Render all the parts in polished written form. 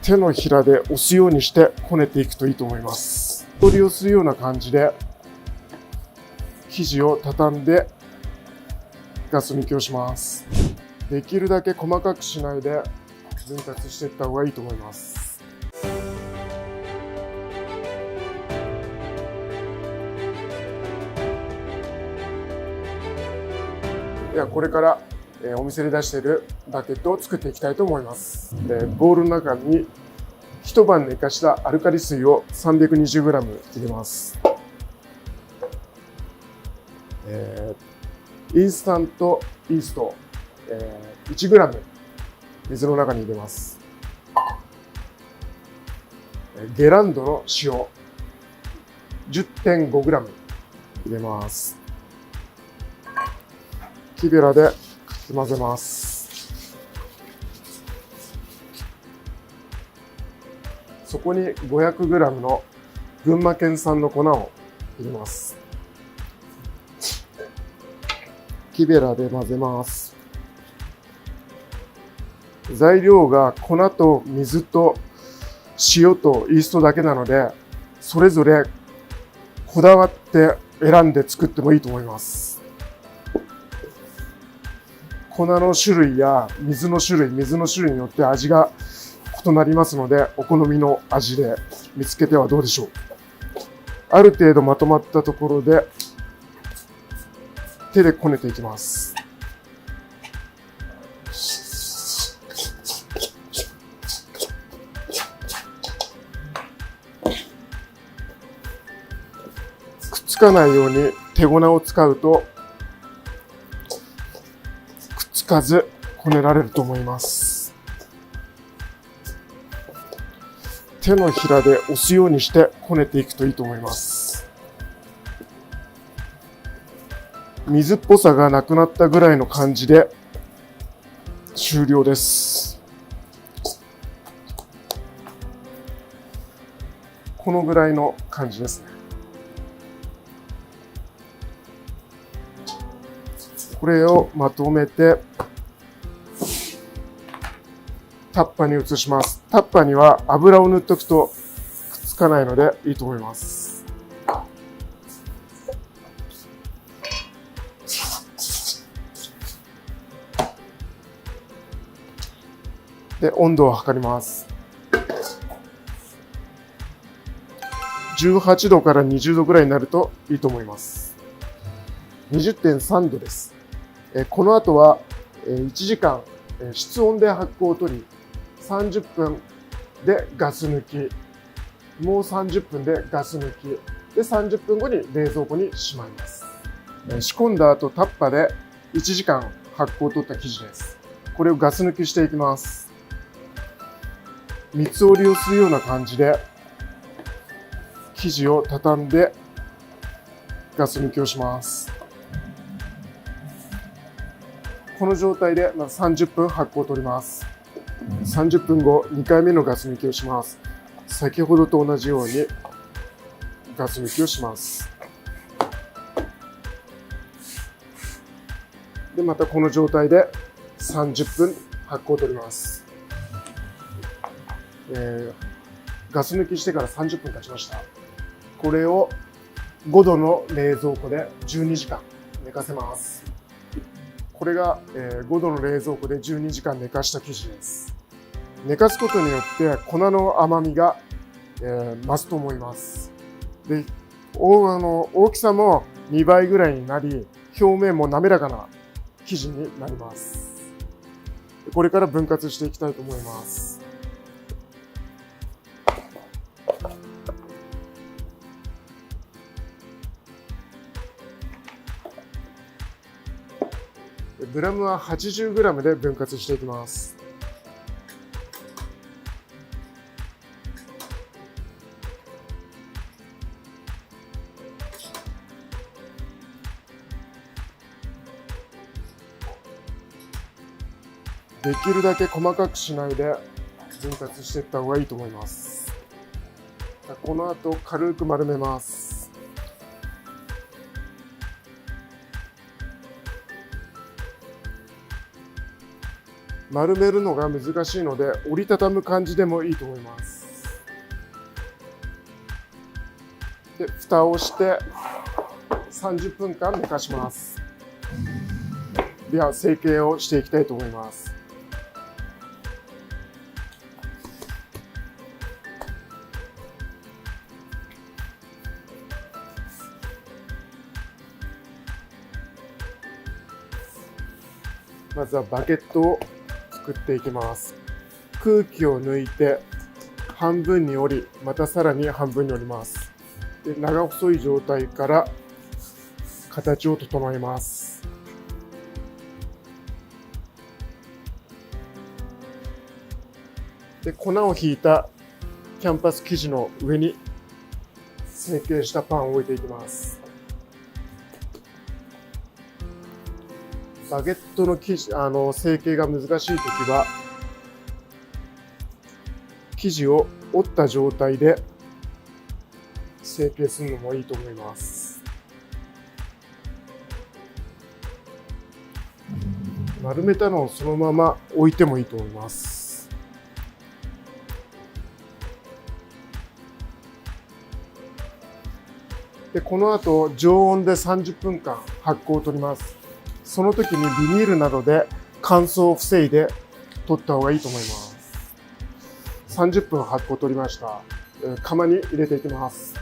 手のひらで押すようにしてこねていくといいと思います。取りをするような感じで生地を畳んでガス抜きをします。できるだけ細かくしないで分割していった方がいいと思います。ではこれからお店で出しているバケットを作っていきたいと思います。ボウルの中に一晩寝かしたアルカリ水を 320g 入れます。インスタントイースト、1g 水の中に入れます。ゲランドの塩 10.5g 入れます。木べらで混ぜます。そこに 500g の群馬県産の粉を入れます。木べらで混ぜます。材料が粉と水と塩とイーストだけなので、それぞれこだわって選んで作ってもいいと思います。粉の種類や水の種類によって味が異なりますので、お好みの味で見つけてはどうでしょう。ある程度まとまったところで手でこねていきます。くっつかないように手粉を使うとくっつかずこねられると思います。手のひらで押すようにしてこねていくといいと思います。水っぽさがなくなったぐらいの感じで終了です。このぐらいの感じですね。これをまとめてタッパーに移します。タッパーには油を塗っておくとくっつかないのでいいと思います。で、温度を測ります。18度から20度ぐらいになるといいと思います。20.3 度です。この後は1時間室温で発酵を取り、30分でガス抜き、もう30分でガス抜き、で30分後に冷蔵庫にしまいます。仕込んだ後タッパで1時間発酵を取った生地です。これをガス抜きしていきます。三つ折りをするような感じで生地を畳んでガス抜きをします。この状態でまず30分発酵を取ります。30分後、2回目のガス抜きをします。先ほどと同じようにガス抜きをします。で、またこの状態で30分発酵を取ります。ガス抜きしてから30分経ちました。これを5度の冷蔵庫で12時間寝かせます。これが5度の冷蔵庫で12時間寝かした生地です。寝かすことによって粉の甘みが増すと思います。で、大きさも2倍ぐらいになり、表面も滑らかな生地になります。これから分割していきたいと思います。グラムは 80g で分割していきます。できるだけ細かくしないで分割していった方がいいと思います。この後軽く丸めます。丸めるのが難しいので折りたたむ感じでもいいと思います。で、蓋をして30分間寝かします。では成形をしていきたいと思います。まずはバゲットを作っていきます。空気を抜いて半分に折り、またさらに半分に折ります。で、長細い状態から形を整えます。で、粉をひいたキャンパス生地の上に成形したパンを置いていきます。バゲットの成形が難しいときは、生地を折った状態で成形するのもいいと思います。丸めたのをそのまま置いてもいいと思います。で、この後常温で30分間発酵を取ります。その時にビニールなどで乾燥を防いで取った方がいいと思います。30分発酵を取りました。釜に入れていきます。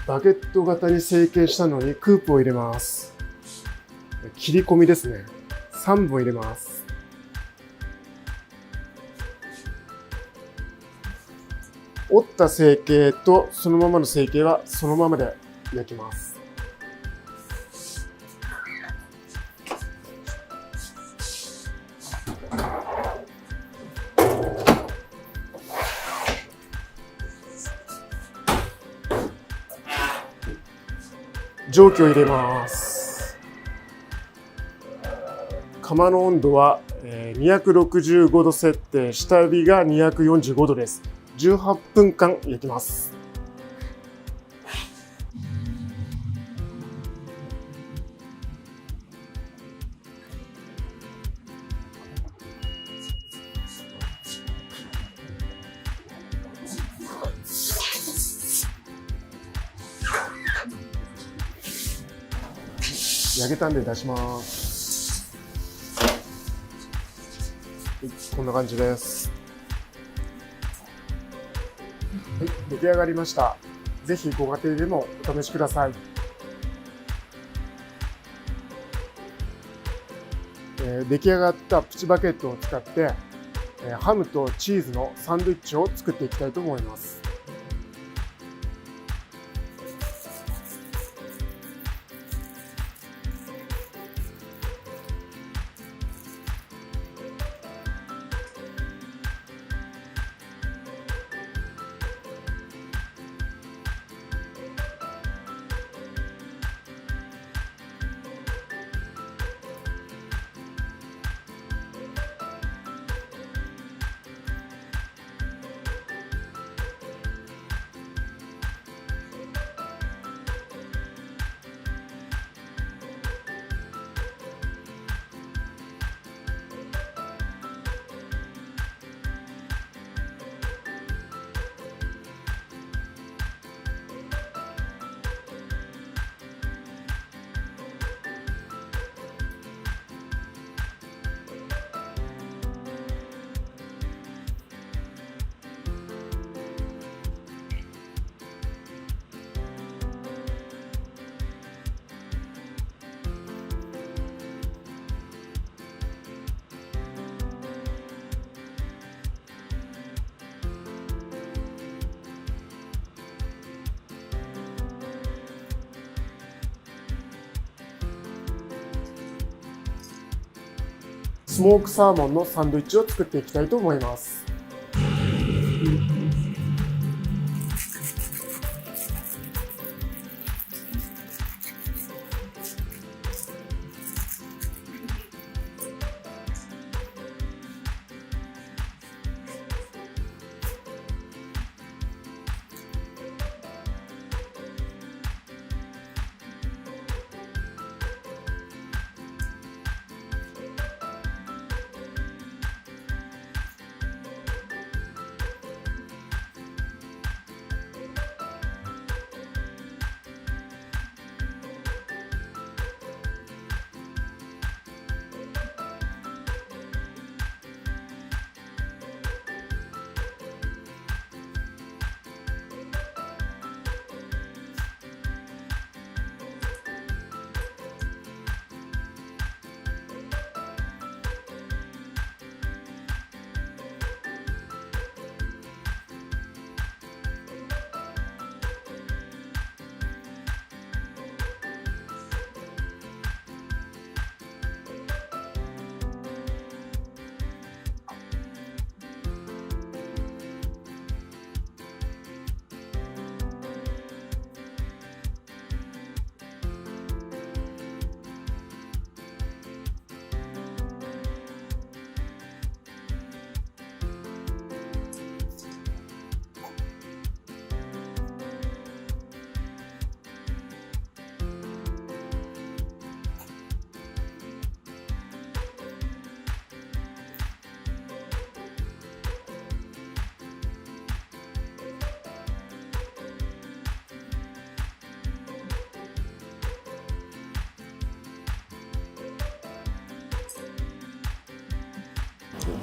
バゲット型に成形したのにクープを入れます。切り込みですね。3本入れます。折った成形とそのままの成形はそのままで焼きます。蒸気を入れます。釜の温度は265度設定、下火が245度です。18分間焼きます。焼けたんで出します。はい、こんな感じです。はい、出来上がりました。ぜひご家庭でもお試しください。出来上がったプチバゲットを使ってハムとチーズのサンドイッチを作っていきたいと思います。スモークサーモンのサンドイッチを作っていきたいと思います。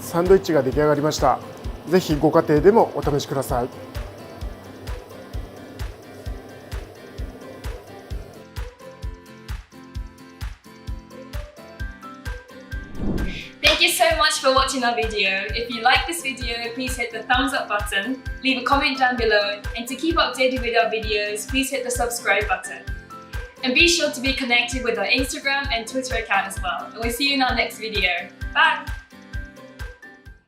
サンドイッチが出来上がりました。ぜひご家庭でもお試しください。Thank you so much for watching our video. If you like this video, please hit the thumbs up button, leave a comment down below, and to keep updated with our videos, please hit the subscribe button. And be sure to be connected with our Instagram and Twitter account as well. And we'll see you in our next video. Bye!